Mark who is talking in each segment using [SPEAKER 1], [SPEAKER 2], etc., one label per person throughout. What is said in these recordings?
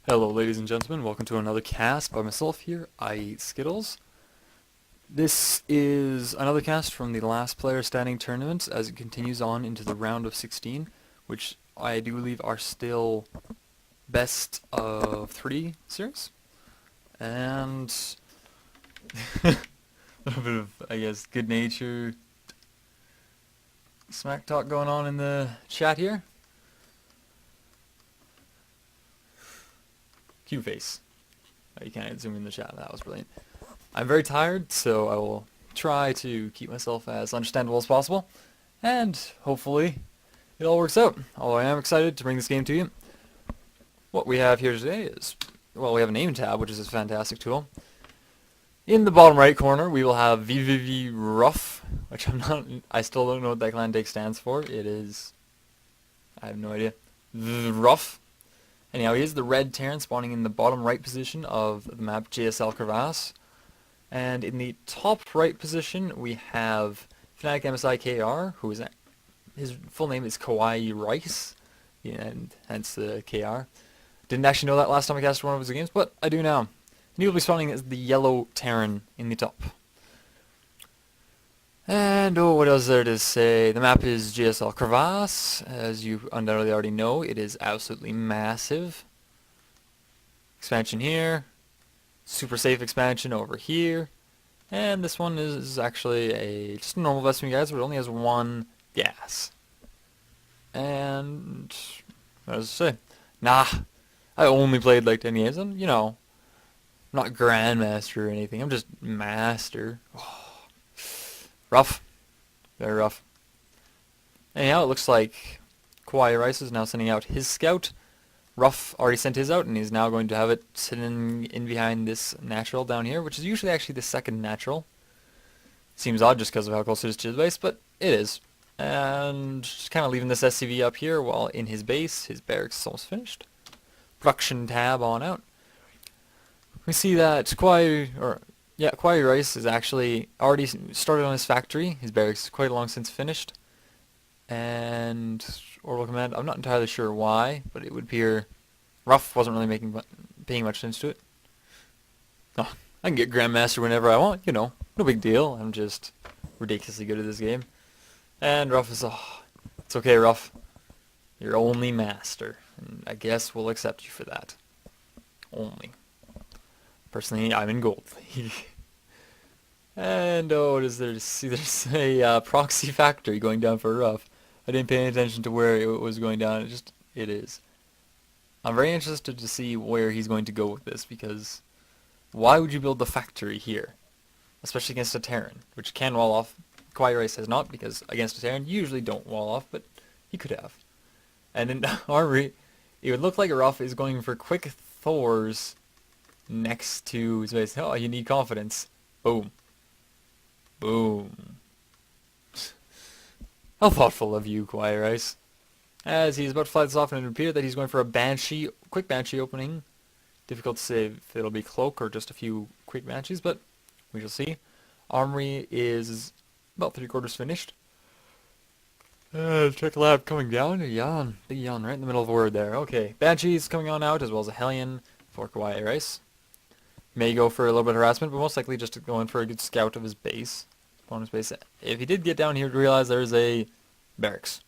[SPEAKER 1] Hello ladies and gentlemen, welcome to another cast by myself here, I Eat Skittles. This is another cast from the last player standing tournament as it continues on into the round of 16, which I do believe are still best of 3 series. And a little bit of, I guess, good nature smack talk going on in the chat here. Cute face. You can't zoom in the chat, that was brilliant. I'm very tired, so I will try to keep myself as understandable as possible, and hopefully it all works out. Although I am excited to bring this game to you. What we have here today is, well, we have a name tab, which is a fantastic tool. In the bottom right corner, we will have vVvRuFF, which I still don't know what that clan take stands for. It is, I have no idea. vVvRuFF. Anyhow, he is the red Terran spawning in the bottom right position of the map JSL Crevasse. And in the top right position, we have Fnatic MSI KR, who is, his full name is Kawaiirice, and hence the KR. Didn't actually know that last time I cast one of his games, but I do now. And he will be spawning as the yellow Terran in the top. And, oh, what else is there to say? The map is JSL Crevasse. As you undoubtedly already know, it is absolutely massive. Expansion here. Super safe expansion over here. And this one is actually just a normal Vesting guys, but it only has one gas. And, what does it say? Nah, I only played like 10 games. I'm, I'm not Grandmaster or anything. I'm just Master. Oh. Rough. Very rough. Anyhow, it looks like Kawaiirice is now sending out his scout. Ruff already sent his out, and he's now going to have it sitting in behind this natural down here, which is usually actually the second natural. Seems odd just because of how close it is to the base, but it is. And just kind of leaving this SCV up here while in his base, his barracks is almost finished. Production tab on out. We see that Kawaiirice is actually already started on his factory. His barracks is quite long since finished. And Orbital Command, I'm not entirely sure why, but it would appear Ruff wasn't really paying much attention to it. Oh, I can get Grandmaster whenever I want, no big deal. I'm just ridiculously good at this game. And Ruff is, it's okay, Ruff. You're only Master, and I guess we'll accept you for that. Only. Personally, I'm in gold. And what is there to see? There's a proxy factory going down for Ruff. I didn't pay any attention to where it was going down. It is. I'm very interested to see where he's going to go with this, because why would you build the factory here? Especially against a Terran, which can wall off. Kawaiirice has not, because against a Terran you usually don't wall off, but he could have. And in armory, it would look like Ruff is going for quick Thors next to his base. Oh, you need confidence. Boom. Boom. How thoughtful of you, Kawaiirice. As he's about to fly this off, and it would appear that he's going for a quick Banshee opening. Difficult to say if it'll be Cloak or just a few quick Banshees, but we shall see. Armory is about 3/4 finished. Check lab coming down. A yawn. Big yawn right in the middle of a word there. Okay, Banshee's coming on out, as well as a Hellion for Kawaiirice. May go for a little bit of harassment, but most likely just to go in for a good scout of his base. Opponent's base. If he did get down here to realize there's a barracks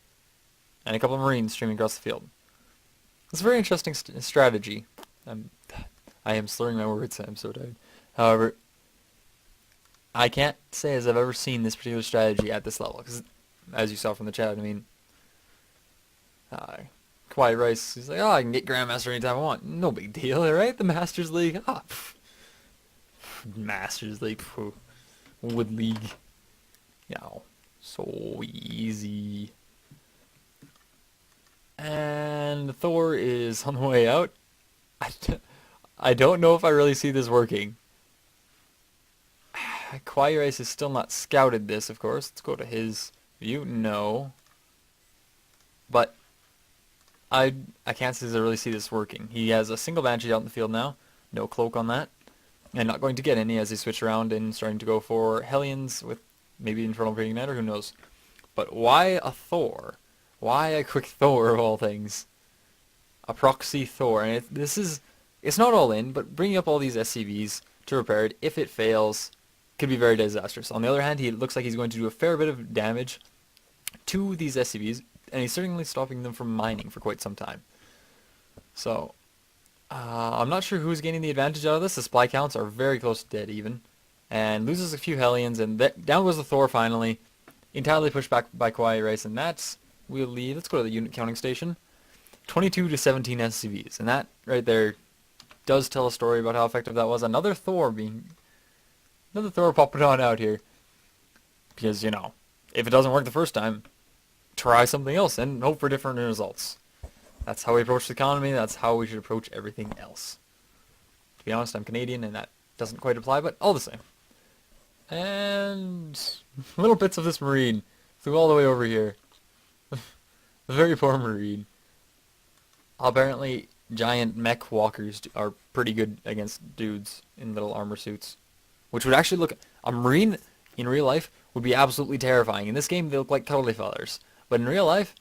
[SPEAKER 1] and a couple of Marines streaming across the field. It's a very interesting strategy. I am slurring my words, I'm so tired. However, I can't say as I've ever seen this particular strategy at this level, because as you saw from the chat, I mean, Kawaiirice, he's like, I can get Grandmaster anytime I want. No big deal, right? The Masters League, Masters League, Wood League, so easy. And Thor is on the way out. I don't know if I really see this working. Kawaiirice has still not scouted this, of course. Let's go to his view. No. But I can't say I really see this working. He has a single Banshee out in the field now. No Cloak on that. And not going to get any as he switch around and starting to go for Hellions with maybe Infernal Pre-Igniter, who knows. But why a Thor? Why a quick Thor of all things? A proxy Thor. And this is it's not all in, but bringing up all these SCVs to repair it, if it fails, could be very disastrous. On the other hand, he looks like he's going to do a fair bit of damage to these SCVs, and he's certainly stopping them from mining for quite some time. So, I'm not sure who's gaining the advantage out of this. The supply counts are very close to dead even, and loses a few Hellions, and down goes the Thor finally, entirely pushed back by Kawaiirice, and that's, we'll leave, let's go to the unit counting station. 22 to 17 SCVs, and that right there does tell a story about how effective that was. Another Thor popping on out here, because, you know, if it doesn't work the first time, try something else and hope for different results. That's how we approach the economy, that's how we should approach everything else. To be honest, I'm Canadian and that doesn't quite apply, but all the same. And little bits of this Marine flew all the way over here. The very poor Marine. Apparently, giant mech walkers are pretty good against dudes in little armor suits. Which would actually look... A Marine in real life would be absolutely terrifying. In this game, they look like cuddly feathers. But in real life,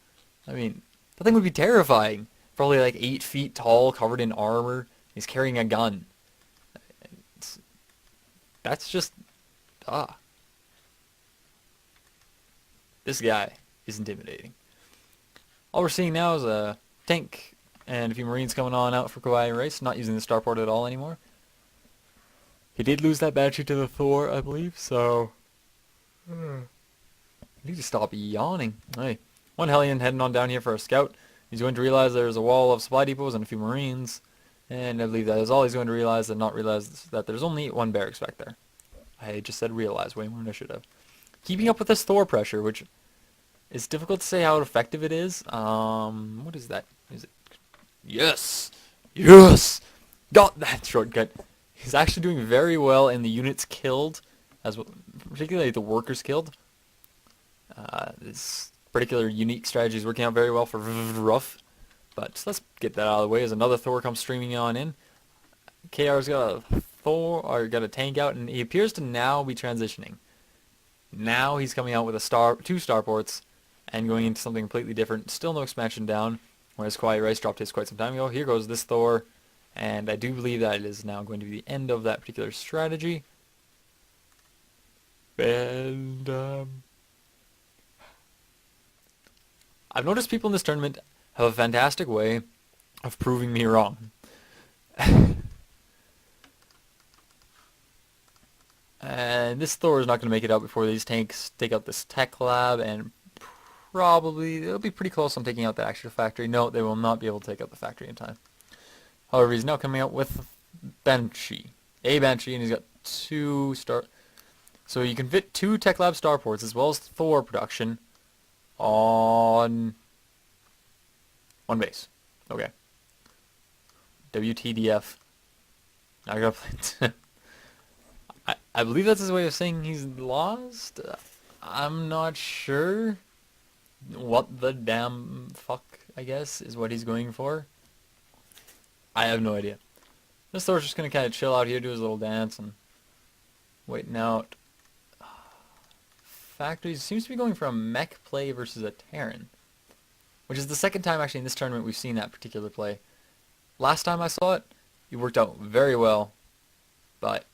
[SPEAKER 1] I mean, that thing would be terrifying. Probably like 8 feet tall, covered in armor. He's carrying a gun. That's just... This guy is intimidating. All we're seeing now is a tank and a few Marines coming on out for Kawaiirice, not using the starport at all anymore. He did lose that Banshee to the Thor, I believe, so... I need to stop yawning. Hey, one Hellion heading on down here for a scout. He's going to realize there's a wall of supply depots and a few Marines, and I believe that is all he's going to realize, and not realize that there's only one barracks back there. I just said realize way more than I should have. Keeping up with this Thor pressure, which is difficult to say how effective it is. What is that? Is it? Yes! Yes! Got that shortcut. He's actually doing very well in the units killed, as well, particularly the workers killed. This particular unique strategy is working out very well for vVvRuFF. But let's get that out of the way as another Thor comes streaming on in. KR's got a Thor, or got a tank out, and he appears to now be transitioning. Now he's coming out with two starports and going into something completely different. Still no expansion down, whereas Kawaiirice dropped his quite some time ago. Here goes this Thor, and I do believe that it is now going to be the end of that particular strategy. And I've noticed people in this tournament have a fantastic way of proving me wrong. And this Thor is not going to make it out before these tanks take out this tech lab, and probably it'll be pretty close on taking out that actual factory. No, they will not be able to take out the factory in time. However, he's now coming out with Banshee. A Banshee, and he's got 2 star... So you can fit 2 tech lab starports as well as Thor production on one base. Okay. WTDF. Now I gotta play. I believe that's his way of saying he's lost. I'm not sure what the damn fuck, I guess, is what he's going for. I have no idea. This Thor's just gonna kind of chill out here, do his little dance, and waiting out. Factories seems to be going for a mech play versus a Terran, which is the second time actually in this tournament we've seen that particular play. Last time I saw it, it worked out very well, but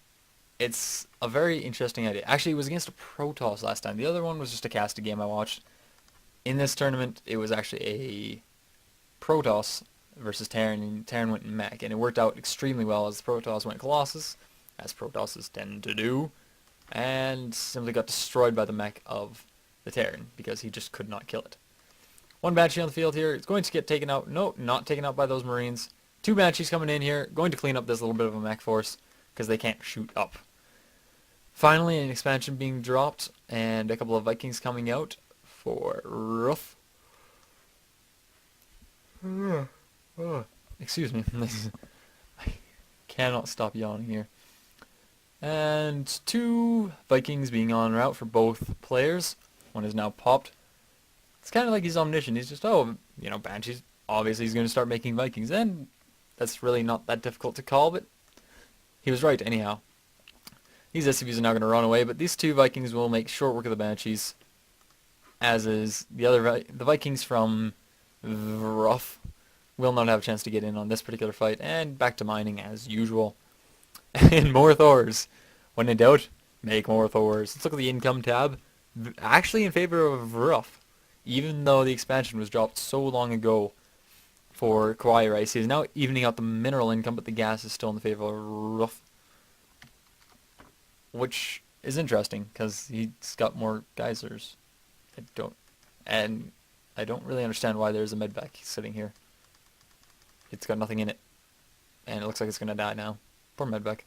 [SPEAKER 1] it's a very interesting idea. Actually, it was against a Protoss last time. The other one was just a casted game I watched. In this tournament, it was actually a Protoss versus Terran, and Terran went mech, and it worked out extremely well as the Protoss went Colossus, as Protosses tend to do, and simply got destroyed by the mech of the Terran because he just could not kill it. One Banshee on the field here. It's going to get taken out. No, not taken out by those Marines. 2 Banshees coming in here, going to clean up this little bit of a mech force because they can't shoot up. Finally, an expansion being dropped, and a couple of Vikings coming out for Ruff. Excuse me. I cannot stop yawning here. And 2 Vikings being en route for both players. One is now popped. It's kind of like he's omniscient. He's just, oh, you know, Banshees, obviously he's going to start making Vikings. And that's really not that difficult to call, but he was right anyhow. These SCVs are now going to run away, but these 2 Vikings will make short work of the Banshees, as is the Vikings from vVvRuFF will not have a chance to get in on this particular fight, and back to mining as usual. And more Thors. When in doubt, make more Thors. Let's look at the income tab. Actually in favor of vVvRuFF. Even though the expansion was dropped so long ago for Kawaiirice, he is now evening out the mineral income, but the gas is still in the favor of vVvRuFF. Which is interesting, because he's got more geysers. I don't really understand why there's a medvac sitting here. It's got nothing in it. And it looks like it's going to die now. Poor medvac.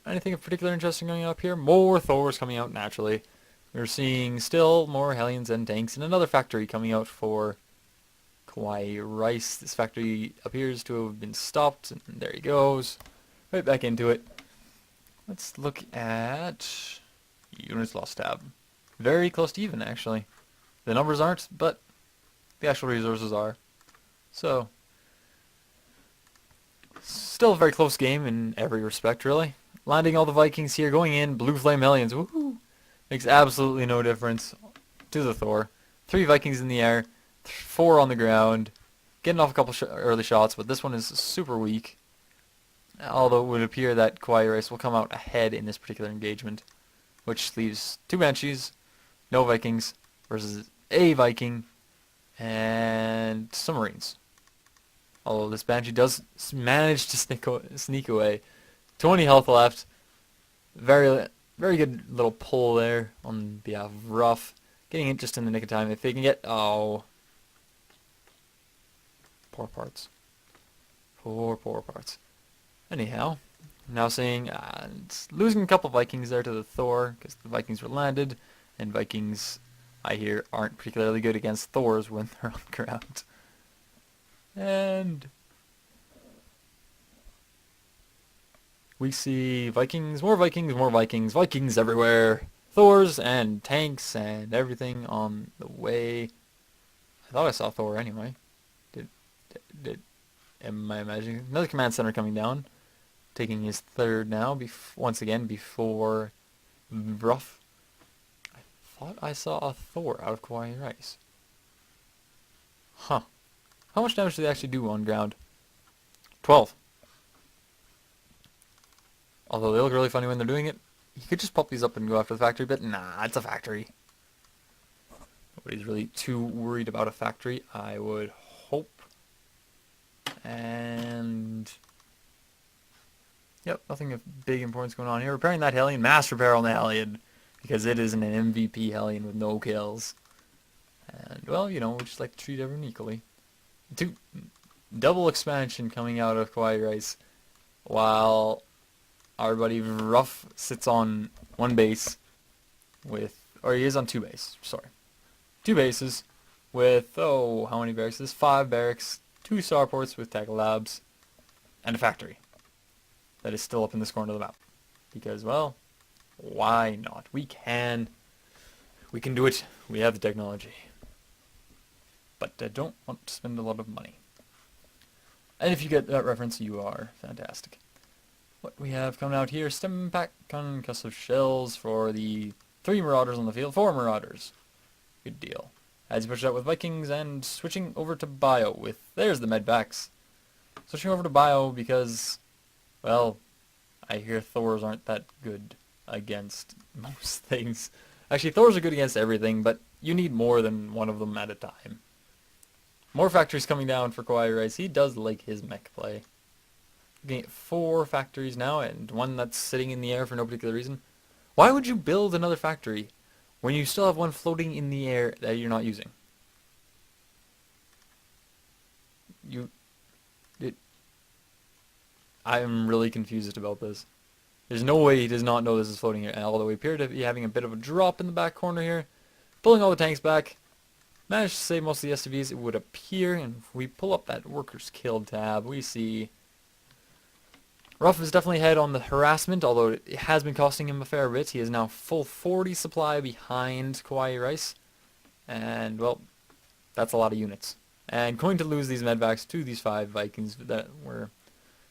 [SPEAKER 1] Anything of particular interesting going up here? More Thors coming out naturally. We're seeing still more Hellions and tanks, and another factory coming out for Kawaiirice. This factory appears to have been stopped, and there he goes. Right back into it. Let's look at units lost tab. Very close to even, actually. The numbers aren't, but the actual resources are. So, still a very close game in every respect, really. Landing all the Vikings here, going in, Blue Flame Hellions. Woohoo! Makes absolutely no difference to the Thor. 3 Vikings in the air, 4 on the ground. Getting off a couple early shots, but this one is super weak. Although it would appear that Kawaiirice will come out ahead in this particular engagement, which leaves 2 Banshees, no Vikings, versus a Viking, and some Marines. Although this Banshee does manage to sneak away. 20 health left. Very good little pull there on behalf of vVvRuFF. Getting it just in the nick of time. If they can get... Oh. Poor parts. Poor parts. Anyhow, now seeing losing a couple Vikings there to the Thor, because the Vikings were landed, and Vikings, I hear, aren't particularly good against Thors when they're on the ground. And we see Vikings, more Vikings, more Vikings, Vikings everywhere, Thors and tanks and everything on the way. I thought I saw Thor anyway. Am I imagining? Another command center coming down, taking his third now, once again before vVvRuFF. I thought I saw a Thor out of Kawaiirice. Huh. How much damage do they actually do on ground? 12. Although they look really funny when they're doing it. You could just pop these up and go after the factory, but nah, it's a factory. Nobody's really too worried about a factory, I would hope. And yep, nothing of big importance going on here. Repairing that Hellion, mass repair on the Hellion, because it isn't an MVP Hellion with no kills. And well, you know, we just like to treat everyone equally. Double expansion coming out of Kawaiirice, while our buddy vVvRuFF sits on 1 base with, or he is on 2 bases, sorry. 2 bases with, oh, how many barracks? This 5 barracks, 2 starports with tackle labs, and a factory that is still up in this corner of the map. Because, well, why not? We can do it. We have the technology. But I don't want to spend a lot of money. And if you get that reference, you are fantastic. What we have coming out here, stem pack concussive shells for the 3 Marauders on the field, 4 Marauders. Good deal. As you push it out with Vikings and switching over to Bio with, there's the medvacs. Switching over to Bio because, well, I hear Thors aren't that good against most things. Actually, Thors are good against everything, but you need more than one of them at a time. More factories coming down for Kawaiirice. He does like his mech play. Looking at 4 factories now, and 1 that's sitting in the air for no particular reason. Why would you build another factory when you still have 1 floating in the air that you're not using? I'm really confused about this. There's no way he does not know this is floating here, although we appear to be having a bit of a drop in the back corner here. Pulling all the tanks back. Managed to save most of the SCVs, it would appear, and if we pull up that workers killed tab, we see vVvRuFF is definitely ahead on the harassment, although it has been costing him a fair bit. He is now full 40 supply behind Kawaiirice, and, well, that's a lot of units. And going to lose these medvacs to these 5 Vikings that were,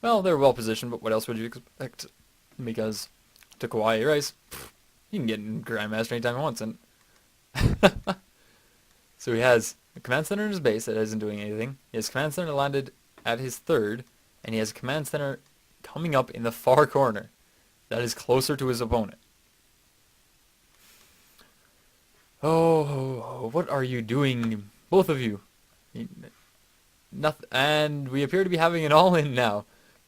[SPEAKER 1] well, they're well positioned, but what else would you expect? Because to Kawaiirice, you can get in Grandmaster anytime he wants, and so he has a command center in his base that isn't doing anything. He has command center landed at his third, and he has a command center coming up in the far corner that is closer to his opponent. Oh, what are you doing, both of you? Nothing, and we appear to be having an all-in now.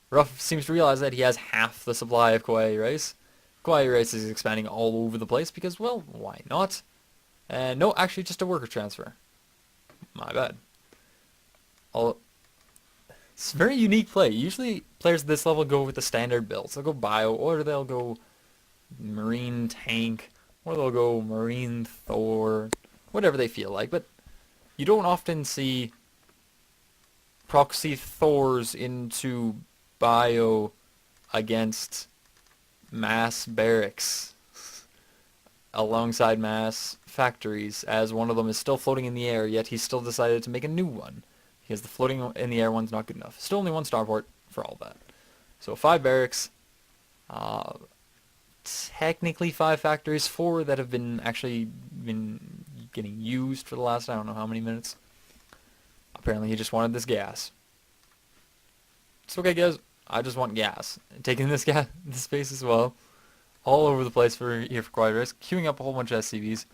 [SPEAKER 1] Ruff seems to realize that he has half the supply of Kawaiirice. Kawaiirice is expanding all over the place because, well, why not? And no, actually just a worker transfer. My bad. It's a very unique play. Usually players at this level go with the standard builds. They'll go bio, or they'll go marine tank, or they'll go marine Thor, whatever they feel like. But you don't often see proxy Thors into bio against mass barracks alongside mass factories, as one of them is still floating in the air, yet he still decided to make a new one because the floating in the air one's not good enough. Still only one starport for all that. So 5 barracks, technically 5 factories, 4 that have been getting used for the last I don't know how many minutes. Apparently he just wanted this gas. It's okay, guys. I just want gas. Taking this space as well. All over the place here for Kawaiirice. Queuing up a whole bunch of SCVs.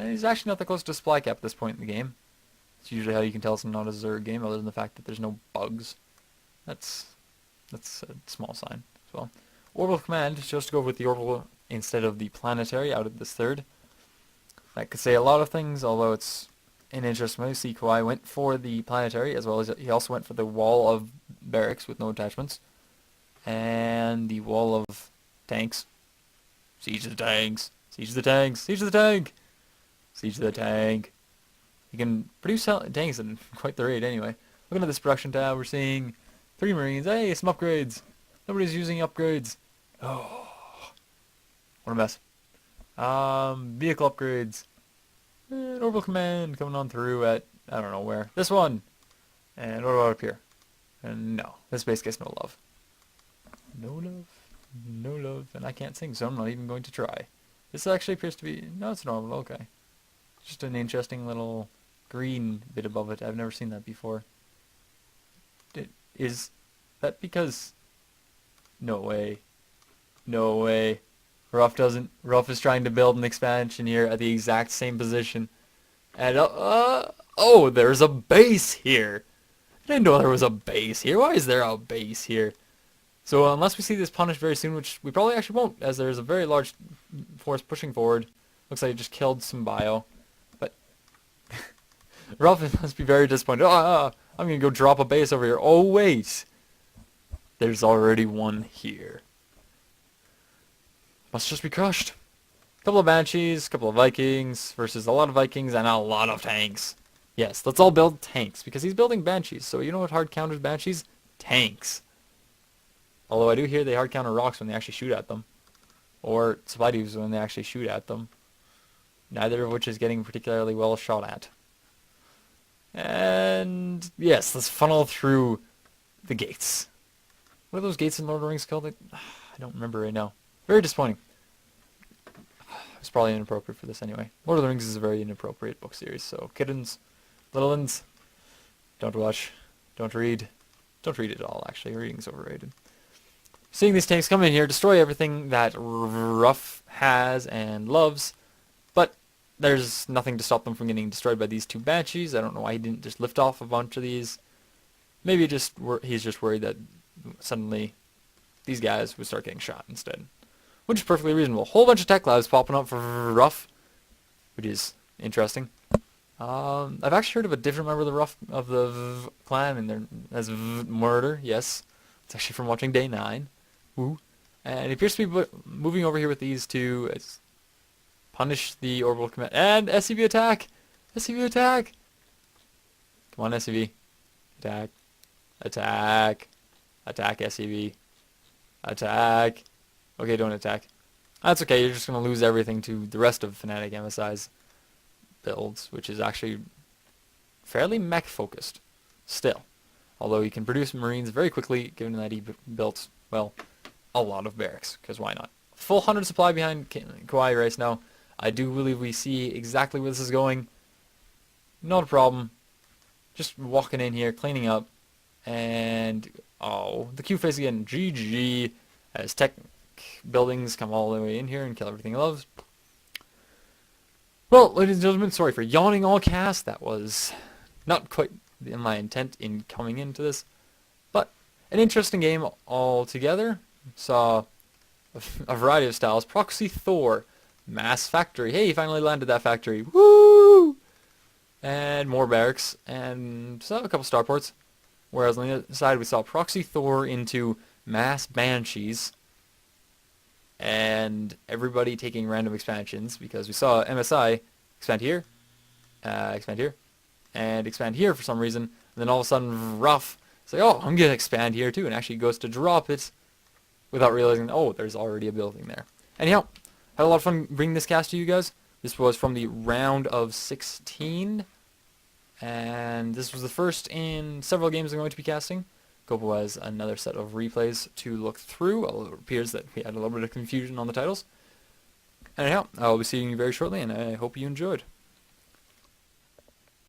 [SPEAKER 1] He's actually not that close to supply cap at this point in the game. It's usually how you can tell it's not a Zerg game, other than the fact that there's no bugs. That's a small sign as well. Orbital command chose to go with the orbital instead of the planetary out of this third. That could say a lot of things, although it's an interesting move. See, Kawhi went for the planetary, as well as he also went for the wall of barracks with no attachments. And the wall of tanks. Siege the tanks. Siege the tanks. Siege the tank. Siege the tank. You can produce tanks at quite the rate anyway. Looking at this production tab, we're seeing 3 Marines. Hey, some upgrades. Nobody's using upgrades. Oh, what a mess. Vehicle upgrades. And orbital command coming on through at, I don't know where. This one. And what about up here? And no, this base gets no love. No love. No love. And I can't sing, so I'm not even going to try. This actually appears to be, no, it's normal, okay. Just an interesting little green bit above it. I've never seen that before. Is that because... No way. No way. Ruff is trying to build an expansion here at the exact same position. And, oh, there's a base here. I didn't know there was a base here. Why is there a base here? So unless we see this punished very soon, which we probably actually won't, as there's a very large force pushing forward. Looks like it just killed some bio. But Ruff must be very disappointed. I'm going to go drop a base over here. Oh, wait. There's already one here. Must just be crushed. Couple of Banshees, couple of Vikings, versus a lot of Vikings and a lot of tanks. Yes, let's all build tanks, because he's building Banshees. So you know what hard counters Banshees? Tanks. Although I do hear they hard counter rocks when they actually shoot at them. Or supply dues when they actually shoot at them. Neither of which is getting particularly well shot at. And yes, let's funnel through the gates. What are those gates in Lord of the Rings called? I don't remember right now. Very disappointing. It's probably inappropriate for this anyway. Lord of the Rings is a very inappropriate book series, so kittens, little uns, don't watch, don't read. Don't read it all, actually. Reading's overrated. Seeing these tanks come in here, destroy everything that Ruff has and loves, but there's nothing to stop them from getting destroyed by these 2 Banshees. I don't know why he didn't just lift off a bunch of these. Maybe he's just worried that suddenly these guys would start getting shot instead. Which is perfectly reasonable. Whole bunch of tech labs popping up for Ruff, which is interesting. I've actually heard of a different member of the V clan, and they're as Murder. Yes, it's actually from watching Day 9. Woo. And it appears to be moving over here with these 2. It's punish the orbital command and SCV attack. SCV attack. Come on, SCV. Attack. Attack. Attack, SCV. Attack. Okay, don't attack. That's okay, you're just going to lose everything to the rest of Fnatic MSI's builds, which is actually fairly mech-focused still. Although he can produce Marines very quickly, given that he built, well, a lot of barracks, because why not? Full 100 supply behind Kawaiirice now. I do believe we see exactly where this is going. not a problem. Just walking in here, cleaning up, and oh, the Q face again. GG. As tech buildings come all the way in here and kill everything it loves. Well, ladies and gentlemen, sorry for yawning all cast. That was not quite my intent in coming into this, but an interesting game altogether. Saw a variety of styles. Proxy Thor, Mass Factory. Hey, he finally landed that factory. Woo! And more barracks, and saw a couple starports. Whereas on the other side, we saw Proxy Thor into Mass Banshees, and everybody taking random expansions, because we saw MSI expand here, and expand here for some reason, and then all of a sudden Ruff is like, oh, I'm going to expand here too, and actually goes to drop it without realizing, oh, there's already a building there. Anyhow, had a lot of fun bringing this cast to you guys. This was from the round of 16, and this was the first in several games I'm going to be casting. Kopo has another set of replays to look through, although it appears that we had a little bit of confusion on the titles. Anyhow, I'll be seeing you very shortly, and I hope you enjoyed.